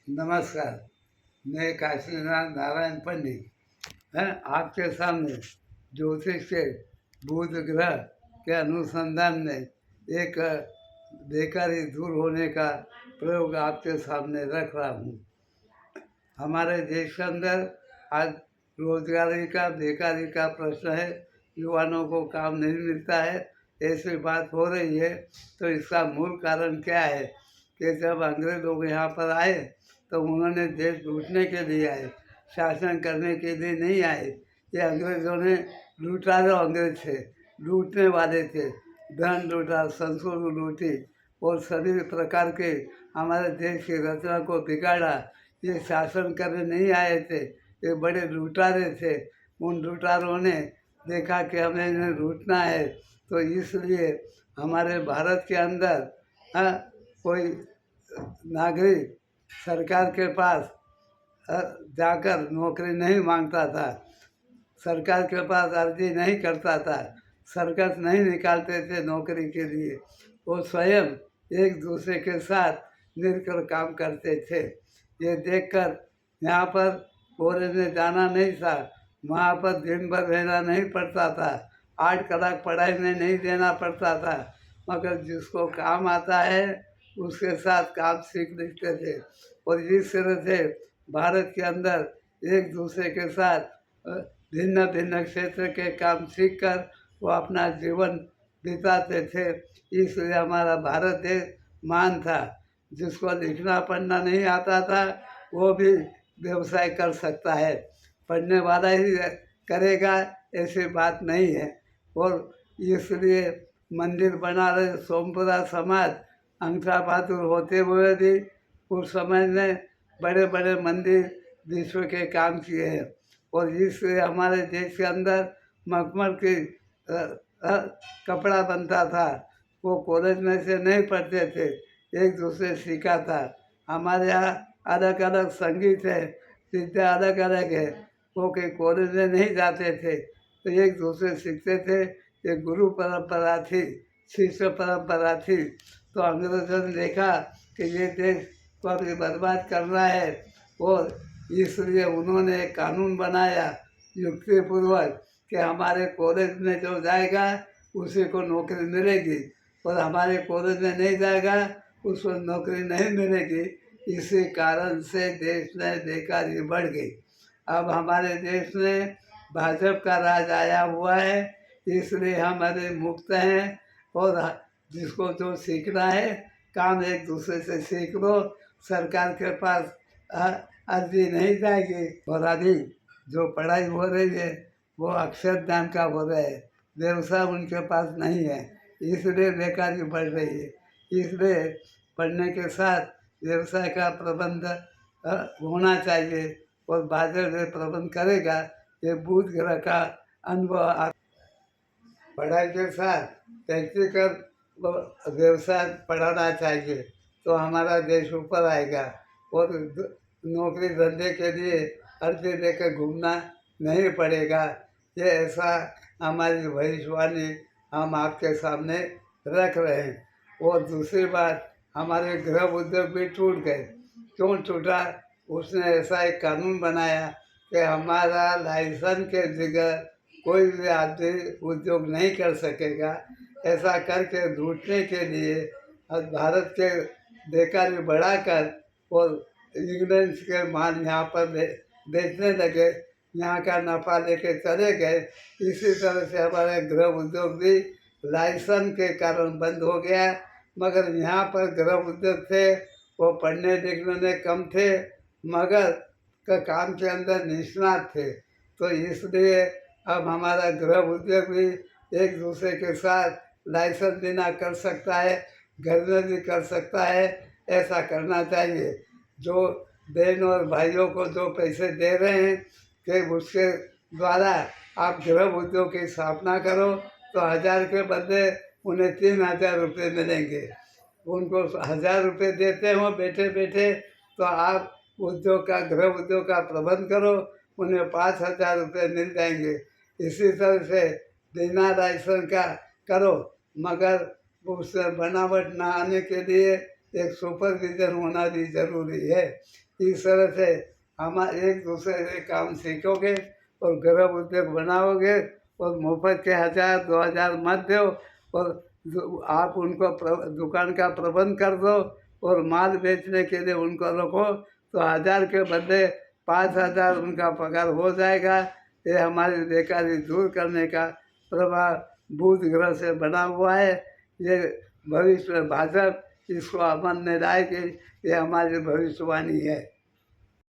नमस्कार। मैं काशीनाथ नारायण पंडित हैं आपके सामने ज्योतिष के बुध ग्रह के अनुसंधान में एक बेकारी दूर होने का प्रयोग आपके सामने रख रहा हूँ। हमारे देश के अंदर आज रोजगारी का बेकारी का प्रश्न है। युवाओं को काम नहीं मिलता है, ऐसी बात हो रही है। तो इसका मूल कारण क्या है कि जब अंग्रेज लोग यहाँ पर आए तो उन्होंने देश लूटने के लिए आए, शासन करने के लिए नहीं आए। ये अंग्रेजों ने लूटारू अंग्रेज थे, लूटने वाले थे। धन लूटा, संस्कृति लूटी और सभी प्रकार के हमारे देश की रचना को बिगाड़ा। ये शासन करने नहीं आए थे, ये बड़े लुटारे थे। उन लुटारों ने देखा कि हमें इन्हें लूटना है, तो इसलिए हमारे भारत के अंदर कोई नागरिक सरकार के पास जाकर नौकरी नहीं मांगता था, सरकार के पास अर्जी नहीं करता था, सरकस नहीं निकालते थे नौकरी के लिए। वो स्वयं एक दूसरे के साथ मिलकर काम करते थे। ये देखकर यहाँ पर कॉलेज में जाना नहीं था, वहाँ पर दिन भर रहना नहीं पड़ता था, 8 कलाक पढ़ाई में नहीं देना पड़ता था। मगर जिसको काम आता है उसके साथ काम सीख लेते थे। और इस तरह से भारत के अंदर एक दूसरे के साथ भिन्न भिन्न क्षेत्र के काम सीख कर वो अपना जीवन बिताते थे। इसलिए हमारा भारत देश महान था। जिसको लिखना पढ़ना नहीं आता था वो भी व्यवसाय कर सकता है, पढ़ने वाला ही करेगा ऐसी बात नहीं है। और इसलिए मंदिर बना रहे सोमपुरा समाज अंगठा बहादुर होते हुए भी उस समय में बड़े बड़े मंदिर विश्व के काम किए हैं। और इसलिए हमारे देश के अंदर मखमल की कपड़ा बनता था, वो कॉलेज में से नहीं पढ़ते थे, एक दूसरे सीखा था। हमारे यहाँ अलग अलग संगीत है, विद्या अलग अलग है, वो कहीं कॉलेज में नहीं जाते थे, तो एक दूसरे सीखते थे। ये गुरु परंपरा थी, शिष्य परंपरा थी। तो अंग्रेजों ने देखा कि ये देश को अभी बर्बाद करना है, और इसलिए उन्होंने एक कानून बनाया युक्तिपूर्वक कि हमारे कॉलेज में जो जाएगा उसी को नौकरी मिलेगी, और हमारे कॉलेज में नहीं जाएगा उसको नौकरी नहीं मिलेगी। इसी कारण से देश में बेकारी बढ़ गई। अब हमारे देश में भाजपा का राज आया हुआ है, इसलिए हम अभी मुक्त हैं। और जिसको जो सीखना है काम एक दूसरे से सीख लो, सरकार के पास अर्जी नहीं जाएगी। और अभी जो पढ़ाई हो रही है वो अक्षर ज्ञान का हो रहा है, व्यवसाय उनके पास नहीं है, इसलिए बेकारी बढ़ रही है। इसलिए पढ़ने के साथ व्यवसाय का प्रबंध होना चाहिए, और भाजपा प्रबंध करेगा। ये बुध ग्रह का अनुभव। पढ़ाई के साथ व्यक्तिगत व्यवसाय पढ़ाना चाहिए, तो हमारा देश ऊपर आएगा। और नौकरी धंधे के लिए अर्जी लेकर घूमना नहीं पड़ेगा। ये ऐसा हमारी भविष्यवाणी हम आपके सामने रख रहे हैं। और दूसरी बात, हमारे गृह उद्योग भी टूट गए। क्यों टूटा? उसने ऐसा एक कानून बनाया कि हमारा लाइसेंस के बगैर कोई भी आदमी उद्योग नहीं कर सकेगा। ऐसा करके लूटने के लिए भारत के बेकारी बढ़ाकर और इंग्लैंड के माल यहाँ पर बेचने लगे, यहाँ का नफ़ा लेके चले गए। इसी तरह से हमारे गृह उद्योग भी लाइसेंस के कारण बंद हो गया। मगर यहाँ पर गृह उद्योग थे वो पढ़ने लिखने में कम थे, मगर का काम के अंदर निष्णात थे। तो इसलिए अब हमारा गृह उद्योग भी एक दूसरे के साथ लाइसेंस बिना कर सकता है, घर में भी कर सकता है। ऐसा करना चाहिए। जो बहन और भाइयों को जो पैसे दे रहे हैं कि उसके द्वारा आप गृह उद्योग की स्थापना करो, तो 1000 के बदले उन्हें 3000 रुपये मिलेंगे। उनको 1000 रुपये देते हो बैठे बैठे, तो आप उद्योग का गृह उद्योग का प्रबंध करो, उन्हें 5000 रुपये मिल जाएंगे। इसी तरह से बिना लाइसेंस का करो, मगर उससे बनावट ना आने के लिए एक सुपरविजन होना भी ज़रूरी है। इस तरह से हम एक दूसरे से काम सीखोगे और गृह उद्योग बनाओगे और मुफ्त के 1000-2000 मत दो और आप उनको दुकान का प्रबंध कर दो और माल बेचने के लिए उनको रखो तो 1000 के बदले 5000 उनका पगार हो जाएगा। ये हमारी बेकारी दूर करने का प्रभाव बुध ग्रह से बना हुआ है। ये भविष्य में भाजपा इसको अमन में लाएगी, ये हमारी भविष्यवाणी है।